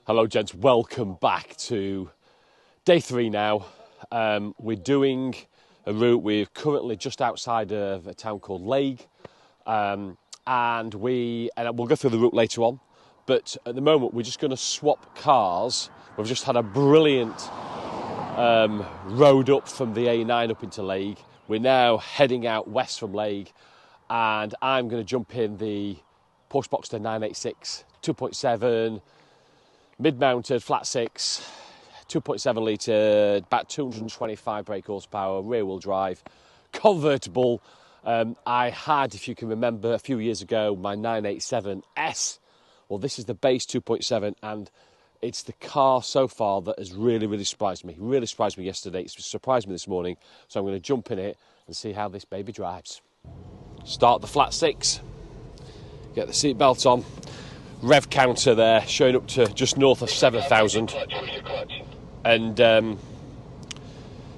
Hello gents, welcome back to day 3 now. We're doing a route. We're currently just outside of a town called Lake, and we'll go through the route later on, but at the moment we're just going to swap cars. We've just had a brilliant road up from the A9 up into Lake. We're now heading out west from Lake, and I'm going to jump in the Porsche Boxster 986 2.7 mid-mounted, flat 6, 2.7 litre, about 225 brake horsepower, rear-wheel drive, convertible. I had, if you can remember, a few years ago, my 987S. Well, this is the base 2.7, and it's the car so far that has really surprised me. Really surprised me yesterday. It's surprised me this morning. So I'm going to jump in it and see how this baby drives. Start the flat 6. Get the seatbelt on. Rev counter there, showing up to just north of 7,000. And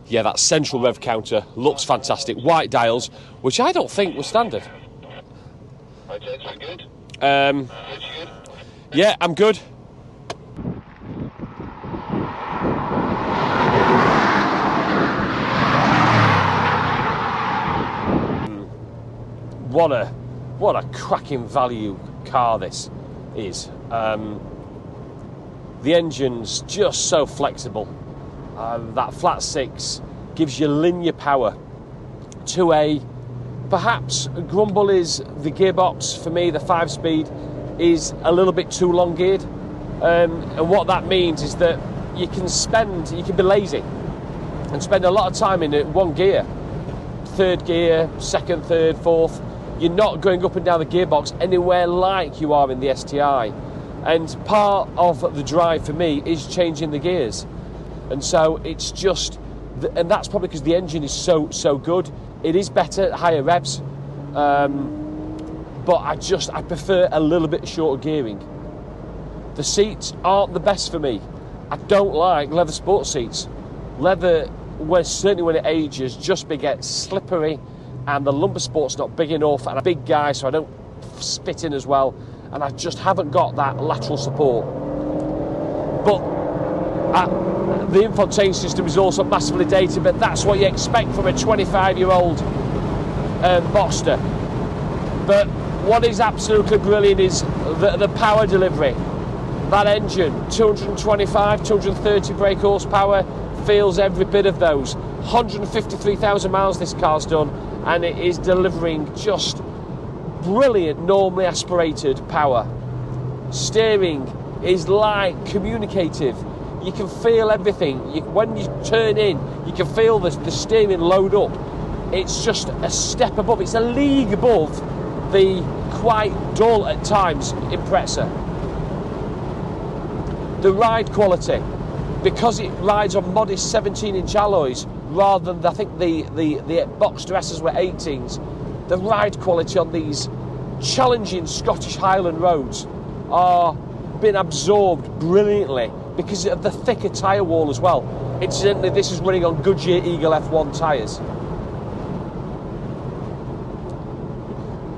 yeah, that central rev counter looks fantastic. White dials, which I don't think were standard. Yeah, I'm good. What a cracking value car this is. The engine's just so flexible. That flat 6 gives you linear power. 2A, perhaps grumble is the gearbox. For me, the 5-speed is a little bit too long geared, and what that means is that you can be lazy and spend a lot of time in one gear, third gear, second, third, fourth. You're not going up and down the gearbox anywhere like you are in the STI. And part of the drive for me is changing the gears. And so it's just, and that's probably because the engine is so good. It is better at higher revs, but I prefer a little bit shorter gearing. The seats aren't the best for me. I don't like leather sports seats. Leather, certainly when it ages, just gets slippery, and the lumbar sport's not big enough, and I'm a big guy, so I don't spit in as well, and I just haven't got that lateral support. But the infotainment system is also massively dated, but that's what you expect from a 25-year-old Boxster. But what is absolutely brilliant is the power delivery. That engine, 225, 230 brake horsepower, feels every bit of those. 153,000 miles this car's done, and it is delivering just brilliant, normally aspirated power. Steering is light, communicative. You can feel everything. When you turn in, you can feel the steering load up. It's just a step above. It's a league above the quite dull at times Impreza. The ride quality, because it rides on modest 17-inch alloys rather than, I think, the Boxster S's were 18s, the ride quality on these challenging Scottish Highland roads are being absorbed brilliantly because of the thicker tyre wall as well. Incidentally, this is running on Goodyear Eagle F1 tyres.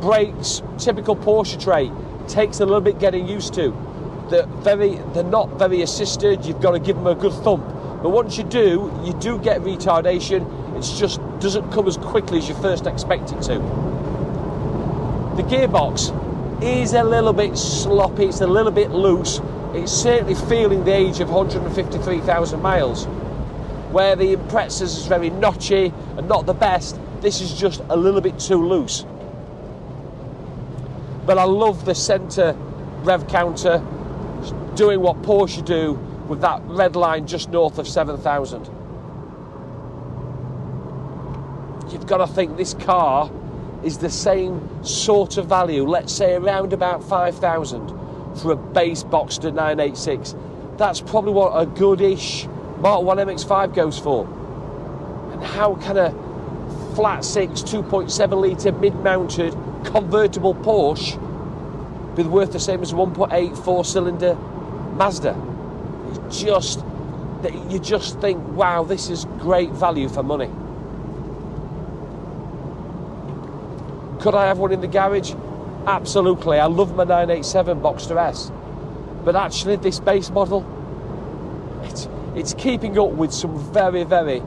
Brakes, typical Porsche tray, takes a little bit getting used to. They're not very assisted. You've got to give them a good thump. But once you do get retardation. It just doesn't come as quickly as you first expect it to. The gearbox is a little bit sloppy. It's a little bit loose. It's certainly feeling the age of 153,000 miles. Where the Impreza is very notchy and not the best, this is just a little bit too loose. But I love the centre rev counter, doing what Porsche do with that red line just north of 7,000. You've got to think this car is the same sort of value, let's say around about 5,000 for a base Boxster 986. That's probably what a goodish Mark 1 MX-5 goes for. And how can a flat 6 2.7 litre mid-mounted convertible Porsche be worth the same as a 1.8 4-cylinder Mazda? You just think, wow, this is great value for money. Could I have one in the garage? Absolutely. I love my 987 Boxster S. But actually, this base model, it's keeping up with some very, very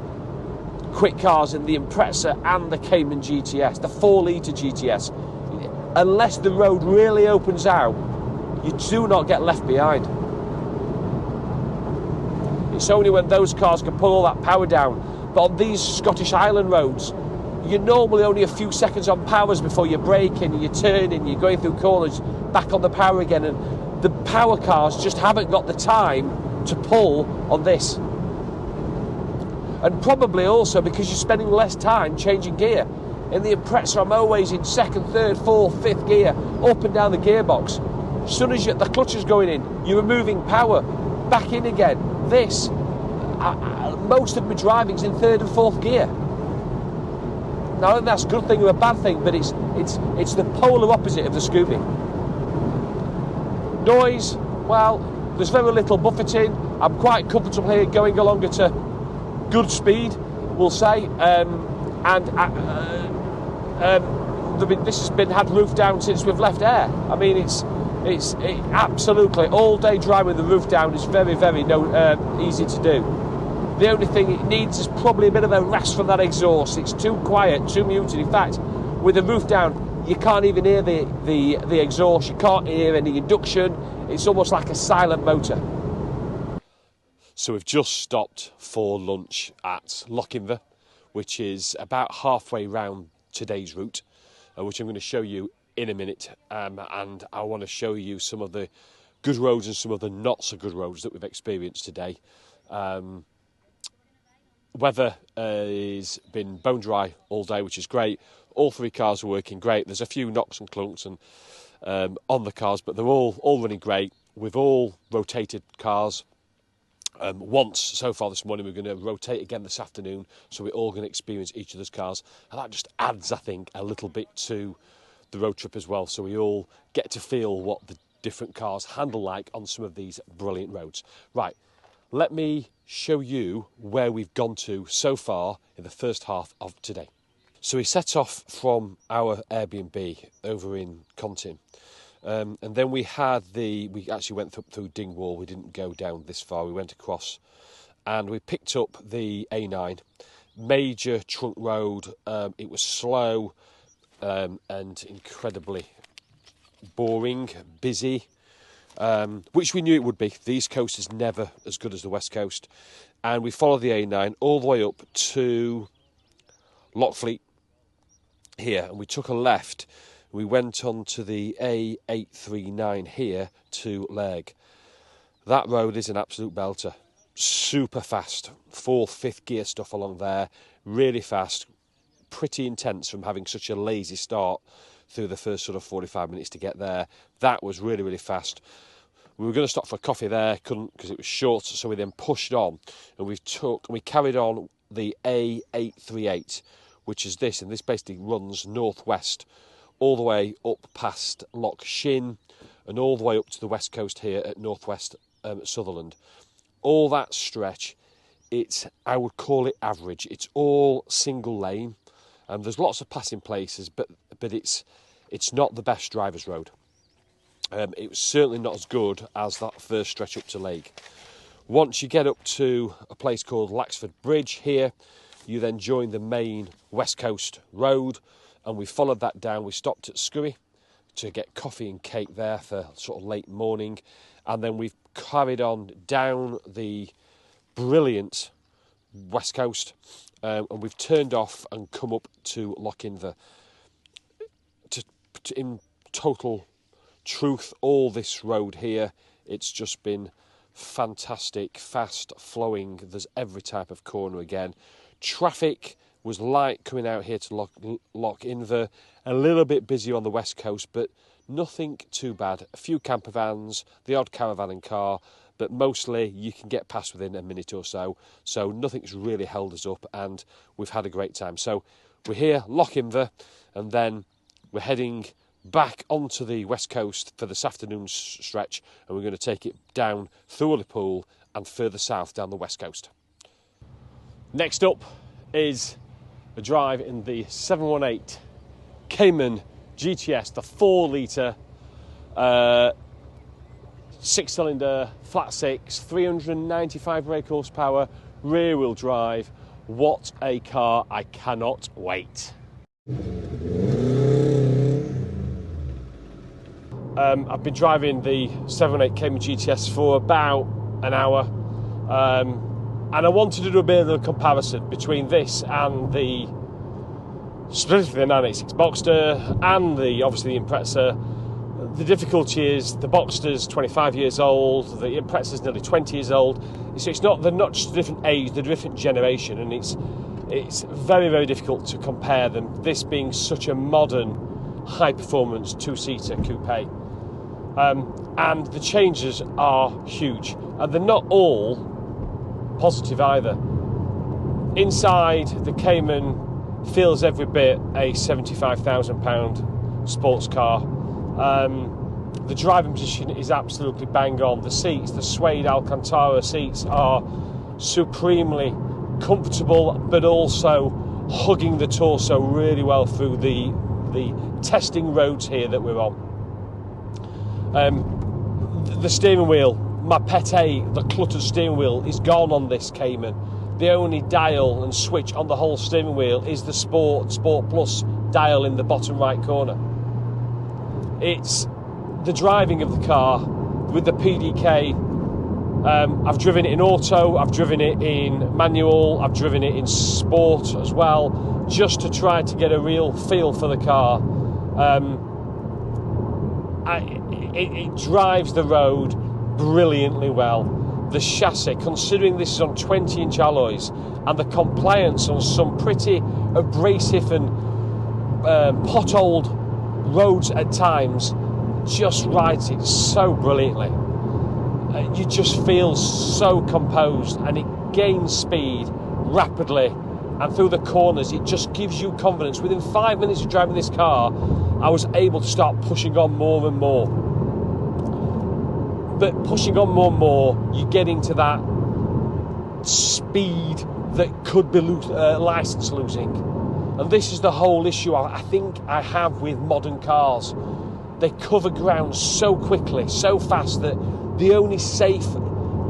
quick cars in the Impreza and the Cayman GTS, the 4-litre GTS. Unless the road really opens out, you do not get left behind. It's only when those cars can pull all that power down. But on these Scottish Island roads, you're normally only a few seconds on powers before you're braking, you're turning, you're going through corners, back on the power again, and the power cars just haven't got the time to pull on this. And probably also because you're spending less time changing gear. In the Impreza, I'm always in second, third, fourth, fifth gear, up and down the gearbox. As soon as the clutch is going in, you're removing power, back in again. This, most of my driving's in third and fourth gear. Now, I don't think that's a good thing or a bad thing, but it's the polar opposite of the Scooby. Noise, well, there's very little buffeting. I'm quite comfortable here going along at a good speed, we'll say, this has been had roof down since we've left air. I mean, it's absolutely all day driving with the roof down is very, very easy to do. The only thing it needs is probably a bit of a rest from that exhaust. It's too quiet, too muted. In fact, with the roof down, you can't even hear the exhaust. You can't hear any induction. It's almost like a silent motor. So we've just stopped for lunch at Lochinver, which is about halfway round today's route, which I'm going to show you in a minute. And I want to show you some of the good roads and some of the not so good roads that we've experienced today. Weather has been bone dry all day, which is great. All three cars are working great. There's a few knocks and clunks and on the cars, but they're all running great. We've all rotated cars once so far this morning. We're going to rotate again this afternoon, so we're all going to experience each other's cars, and that just adds, I think, a little bit to the road trip as well, so we all get to feel what the different cars handle like on some of these brilliant roads. Right, let me show you where we've gone to so far in the first half of today. So we set off from our Airbnb over in Contin, and then we actually went through Dingwall. We didn't go down this far, we went across, and we picked up the A9, major trunk road. It was slow and incredibly boring, busy, which we knew it would be. The East Coast is never as good as the West Coast, and we followed the A9 all the way up to Lockfleet here, and we took a left. We went on to the A839 here to Lerg. That road is an absolute belter. Super fast. 4th, 5th gear stuff along there. Really fast. Pretty intense from having such a lazy start through the first sort of 45 minutes to get there. That was really, really fast. We were going to stop for a coffee there, couldn't because it was short, so we then pushed on, and we carried on the A838, which is this, and this basically runs northwest all the way up past Loch Shin and all the way up to the west coast here at northwest Sutherland. All that stretch, I would call it average. It's all single lane, and there's lots of passing places, but it's not the best driver's road. It was certainly not as good as that first stretch up to Lake. Once you get up to a place called Laxford Bridge here, you then join the main West Coast road, and we followed that down. We stopped at Scurry to get coffee and cake there for sort of late morning, and then we've carried on down the brilliant West Coast, and we've turned off and come up to Lochinver. In total truth, all this road here, it's just been fantastic, fast flowing. There's every type of corner again. Traffic was light coming out here to Lochinver, a little bit busy on the west coast, but nothing too bad. A few camper vans, the odd caravan and car, but mostly you can get past within a minute or so, so nothing's really held us up, and we've had a great time. So we're here, Lochinver, and then we're heading back onto the west coast for this afternoon's stretch, and we're going to take it down through Liverpool and further south down the west coast. Next up is a drive in the 718 Cayman GTS, the 4-litre 6-cylinder, flat six, 395 brake horsepower, rear wheel drive. What a car, I cannot wait. I've been driving the 718 Cayman GTS for about an hour, and I wanted to do a bit of a comparison between this and specifically the 986 Boxster and obviously the Impreza. The difficulty is the Boxster's 25 years old, the Impreza's nearly 20 years old. So they're not just a different age, they're a different generation, and it's very, very difficult to compare them. This being such a modern, high-performance two-seater coupe. And the changes are huge, and they're not all positive either. Inside, the Cayman feels every bit a £75,000 sports car. The driving position is absolutely bang on. The seats, the suede Alcantara seats, are supremely comfortable, but also hugging the torso really well through the testing roads here that we're on. The steering wheel, my pet hate, the cluttered steering wheel, is gone on this Cayman. The only dial and switch on the whole steering wheel is the Sport Plus dial in the bottom right corner. It's the driving of the car with the PDK. I've driven it in auto, I've driven it in manual, I've driven it in sport as well, just to try to get a real feel for the car. It drives the road brilliantly well. The chassis, considering this is on 20-inch alloys, and the compliance on some pretty abrasive and potholed roads at times, just rides it so brilliantly. You just feel so composed, and it gains speed rapidly, and through the corners it just gives you confidence. Within 5 minutes of driving this car, I was able to start pushing on more and more. But pushing on more and more, you get into that speed that could be licence losing. And this is the whole issue I think I have with modern cars. They cover ground so quickly, so fast, that the only safe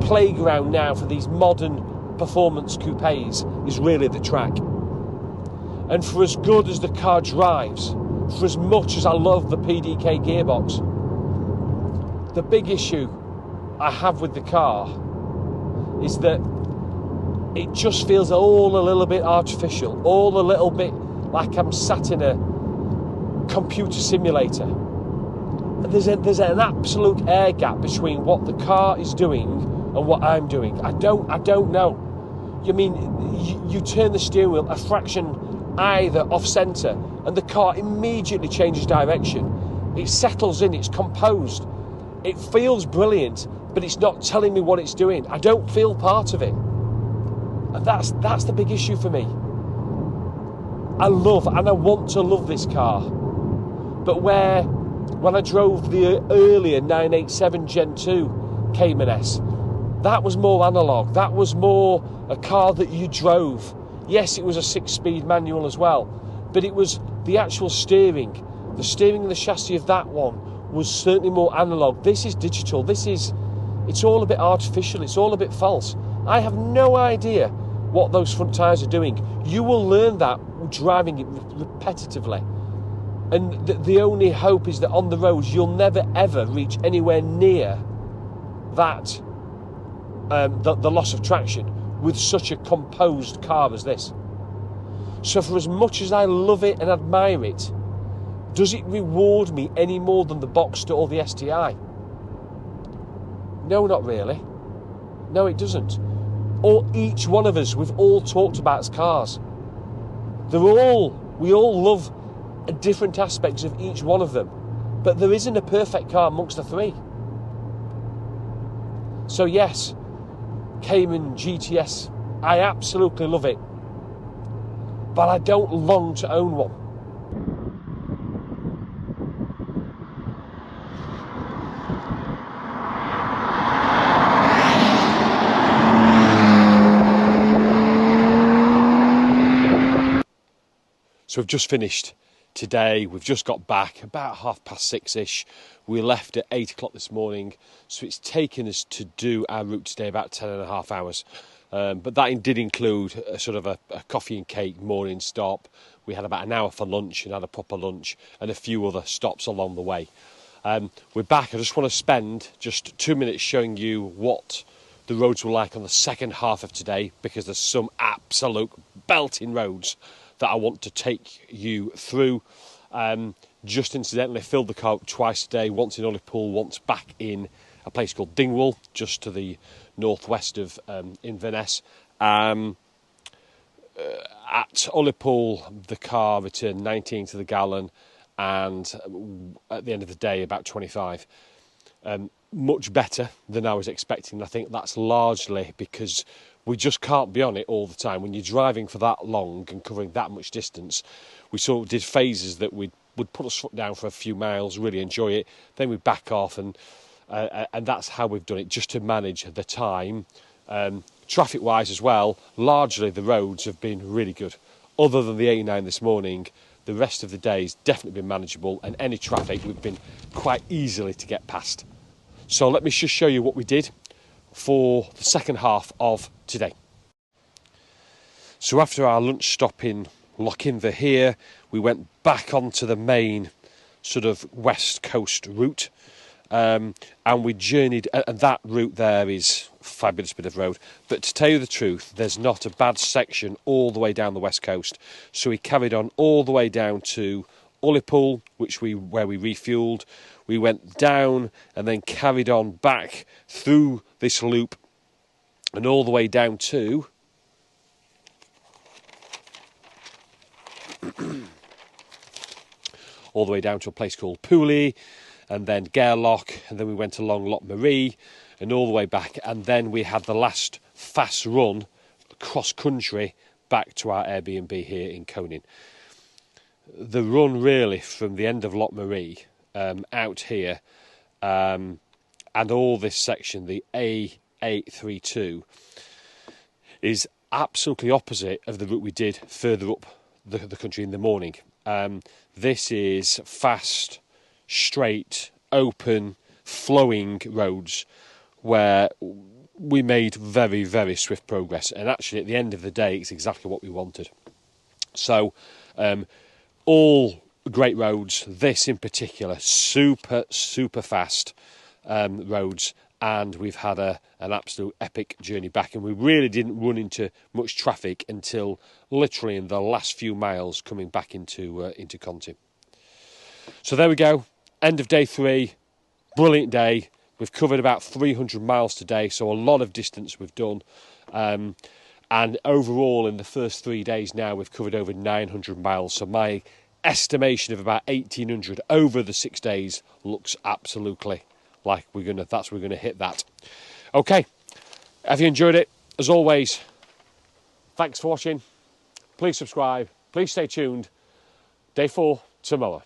playground now for these modern performance coupes is really the track. And for as good as the car drives, for as much as I love the PDK gearbox, the big issue I have with the car is that it just feels all a little bit artificial, all a little bit like I'm sat in a computer simulator. There's an absolute air gap between what the car is doing and what I'm doing. I don't know. You mean you turn the steering wheel a fraction either off centre, and the car immediately changes direction. It settles in, it's composed. It feels brilliant, but it's not telling me what it's doing. I don't feel part of it. And that's the big issue for me. I love and I want to love this car. But when I drove the earlier 987 Gen 2 Cayman S, that was more analogue. That was more a car that you drove. Yes, it was a 6-speed manual as well, but it was the actual steering. The steering and the chassis of that one was certainly more analogue. This is digital. It's all a bit artificial. It's all a bit false. I have no idea what those front tyres are doing. You will learn that driving it repetitively. And the only hope is that on the roads you'll never ever reach anywhere near that, the loss of traction with such a composed car as this. So for as much as I love it and admire it, does it reward me any more than the Boxster or the STI? No, not really. No, it doesn't. Or each one of us, we've all talked about as cars. We all love different aspects of each one of them, but there isn't a perfect car amongst the three. So yes, Cayman GTS, I absolutely love it, but I don't long to own one. So we've just finished today. We've just got back about 6:30ish. We left at 8 o'clock this morning, so it's taken us to do our route today about 10.5 hours. But that did include a sort of a coffee and cake morning stop. We had about an hour for lunch and had a proper lunch and a few other stops along the way. We're back. I just want to spend just 2 minutes showing you what the roads were like on the second half of today, because there's some absolute belting roads that I want to take you through. Just incidentally, filled the car up twice today, once in Ullapool, once back in a place called Dingwall, just to the northwest of Inverness. At Ullapool, the car returned 19 to the gallon, and at the end of the day, about 25. Much better than I was expecting. I think that's largely because we just can't be on it all the time. When you're driving for that long and covering that much distance, we sort of did phases that would put us foot down for a few miles, really enjoy it, then we'd back off, and that's how we've done it, just to manage the time. Traffic-wise as well, largely the roads have been really good. Other than the 89 this morning, the rest of the day has definitely been manageable, and any traffic we've been quite easily to get past. So let me just show you what we did for the second half of today. So after our lunch stop in Lochinver here, we went back onto the main sort of west coast route, and we journeyed, and that route there is a fabulous bit of road, but to tell you the truth, there's not a bad section all the way down the west coast. So we carried on all the way down to Ullapool, where we refuelled. We went down and then carried on back through this loop and all the way down to a place called Pooley, and then Gairloch, and then we went along Loch Marie and all the way back, and then we had the last fast run cross country back to our Airbnb here in Conin. The run really from the end of Loch Marie out here, and all this section, the A832, is absolutely opposite of the route we did further up the country in the morning. This is fast, straight, open, flowing roads where we made very, very swift progress, and actually at the end of the day it's exactly what we wanted. So all great roads, this in particular, super fast roads, and we've had an absolute epic journey back, and we really didn't run into much traffic until literally in the last few miles coming back into Conti. So there we go, end of day 3, brilliant day. We've covered about 300 miles today, so a lot of distance we've done, and overall in the first 3 days now we've covered over 900 miles, so my estimation of about 1,800 over the 6 days looks absolutely like we're gonna hit that. Okay, have you enjoyed it? As always, thanks for watching. Please subscribe, please stay tuned. Day 4 tomorrow.